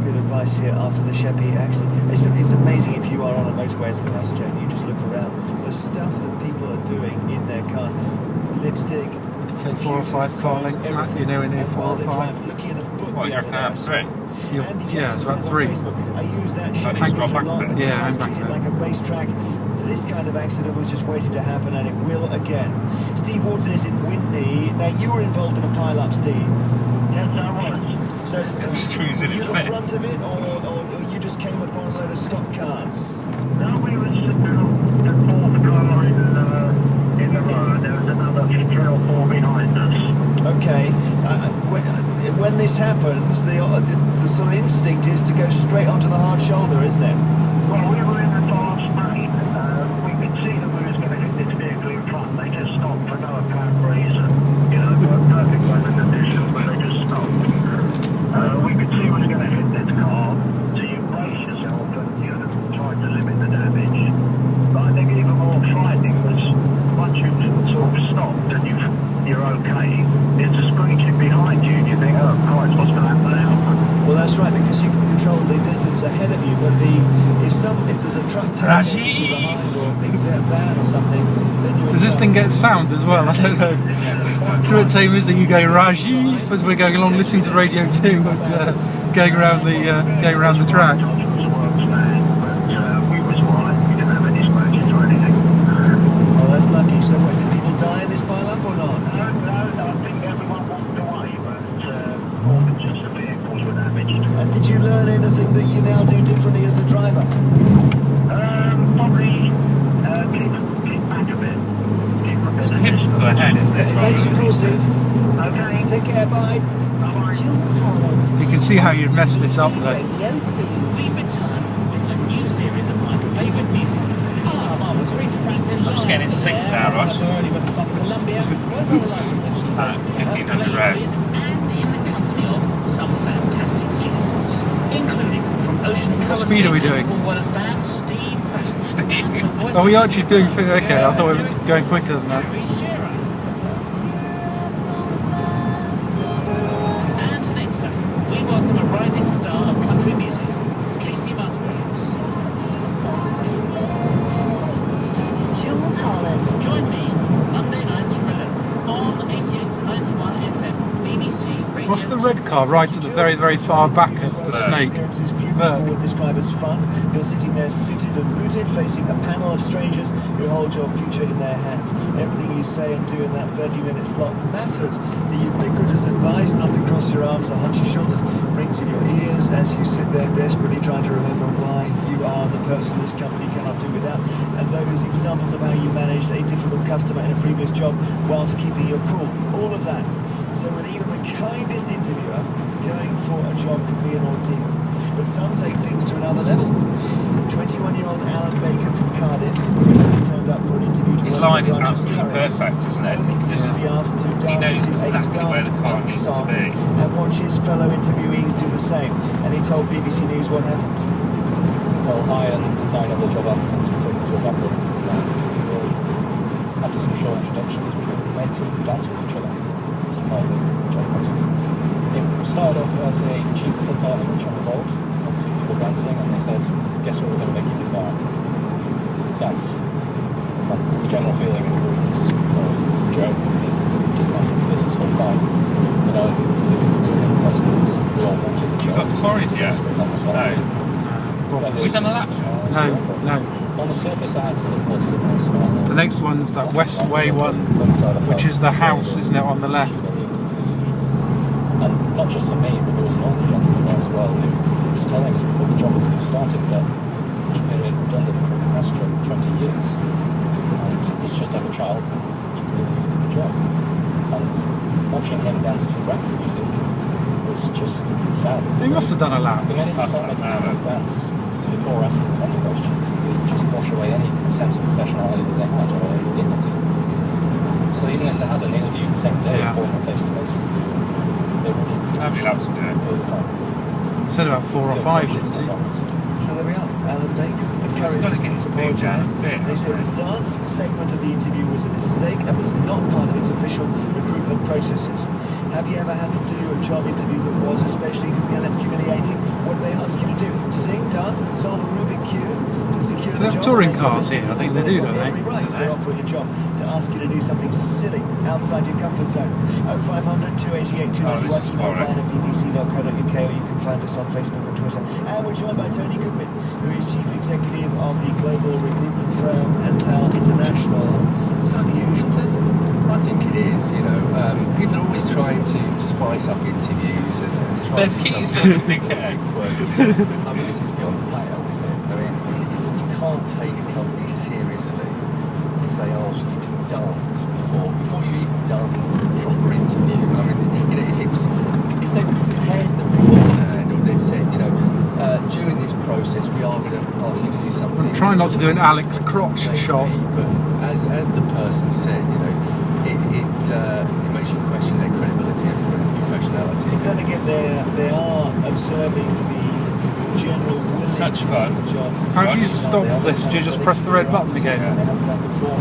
good advice here after the Sheppey accident. It's amazing if you are on a motorway as a passenger and you just look around. The stuff that people are doing in their cars, lipstick, take 4 or 5 car lengths, Matt. You're nowhere near 4 or 5. Looking at a book What, you're going to have 3? Yeah, it's about 3. I use that Need to drop back a bit. Yeah, hang back treated there. like a racetrack. This kind of accident was just waiting to happen, and it will again. Steve Wharton is in Witney. Now, you were involved in a pile-up, Steve. Yes, I was. So, Just cruising were you in the it. front of it, or you just came upon a load of stock cars? No, we were sitting on the fourth car in the road. There was another 3 or 4 behind us. Okay. When this happens, the sort of instinct is to go straight onto the hard shoulder, isn't it? Well, we were in the fast lane. We could see that we was going to hit this vehicle in front. They just stopped for no apparent reason. You know, perfect weather conditions, but they just stopped. We could see we was going to hit this car, so you brace yourself and you try to limit the damage. But I think even more frightening was once you sort of stopped and you're okay, it's a screeching behind you and you think, oh Christ, what's going to happen now? Well, that's right, because you can control the distance ahead of you, but if there's a truck turning into you behind or a big van or something, then you're Does this thing get sound as well? I don't know. So what time is that you go Rajiv as we're going along listening to Radio 2 and going around the track? Oh, that's lucky. So what, did people die in this pile-up or not? No, I think everyone walked away, but all the just the vehicles were damaged. And did you learn anything that you now do differently as a driver? Probably keep back a bit. Keep a It's bit a hip to the head, isn't it? Thanks for your call, Steve. Okay. Take care, bye. Bye-bye. Jules Holland. You can see how you've messed this up there. Radio 2. We return with a new series of my favourite music. Marvellous. Aretha Franklin. I'm just getting into sync now, Ross. Early with from Columbia. Rose on the line when she has 1500 revs. and in the company of some fantastic guests, including from Ocean Colour. speed are we doing? Wallace Band, Steve. Are we actually doing things? Okay, I thought we were going quicker than that. And next up, we welcome a rising star of country music, Casey Musgraves. Jules Holland. Join me Monday nights from 11 on 88 to 91 FM, BBC Radio. What's the red car right at the very, very far back of the snake? Experiences few people would describe as fun. You're sitting there suited and booted, facing a panel of strangers who hold your future in their hands. Everything you say and do in that 30-minute slot matters. The ubiquitous advice not to cross your arms or hunch your shoulders rings in your ears as you sit there desperately trying to remember why you are the person this company cannot do without. And those examples of how you managed a difficult customer in a previous job whilst keeping your cool. All of that. So with even the kindest interviewer, going for a job could be an ordeal. But some take things to another level. 21-year-old Alan Bacon from Cardiff recently turned up for an interview to His work line with is Branch of absolutely Paris. perfect, isn't it? Alan meets Just- to be asked to he knows dance to exactly a where the daft car punk needs to song be. and watch his fellow interviewees do the same. And he told BBC News what happened. Well, I and 9 other job applicants were taken to a back room and we will, after some short introductions, we were made to dance with each other as part of the job process. It started off as a cheap club bar image on the board of 2 people dancing, and they said, guess what we're going to make you do now? Dance. And the general feeling in the room was, oh, is this a joke? They're just messing with this, it's all fine. You know, it was really impressive because we all wanted the job. Got to Forest yet? Like myself. No. That Have we is done a just lap? No. On the surface, I had to look positive and smile. The next one's that Westway one, which is the house, isn't it, on the left? And not just for me, but there was an older gentleman there as well who was telling us before the job when he started that he'd been made redundant from a past job of 20 years, and he's just had a child. He really needed the job, and watching him dance to rap music was just sad. He must have done a lap. The minute he started making someone dance, before asking them any questions, they just wash away any sense of professionality that they had or any dignity. So even if they had an interview the same day, Yeah. for a face-to-face interview, they wouldn't How many laps are we doing? feel the same. He said about 4 or 5, didn't he? So there we are. Alan Bacon It's gotta encourages get us to big down apologise. a bit. They say the dance segment of the interview was a mistake and was not part of its official recruitment processes. Have you ever had to do a job interview that was especially humiliating? What do they start, solve a Rubik Cube to secure Do the they have job. touring And cars your here? I think listeners they do, will don't have they? every right if they're offering a job to ask you to do something silly outside your comfort zone. 0500 288 291, this is email boring. via bbc.co.uk, or you can find us on Facebook and Twitter. And we're joined by Tony Goodwin, who is Chief Executive of the global recruitment firm Entel International. Is this unusual, Tony? I think it is, you know. People are always trying to spice up interviews and try There's to do keys something that big quirky. I mean, this is beyond the pale, isn't it? I mean, you can't take a company seriously if they ask you to dance before you've even done a proper interview. I mean, you know, if they prepared them beforehand, or they'd said, you know, during this process we are going to ask you to do something. Try not to do an Alex Crotch Maybe, shot. but as the person said, you know, it makes you question their credibility and professionality. But then again, they are observing the general willingness Such fun. of the job. How do you stop this? Do you just press the red button again? They haven't done before.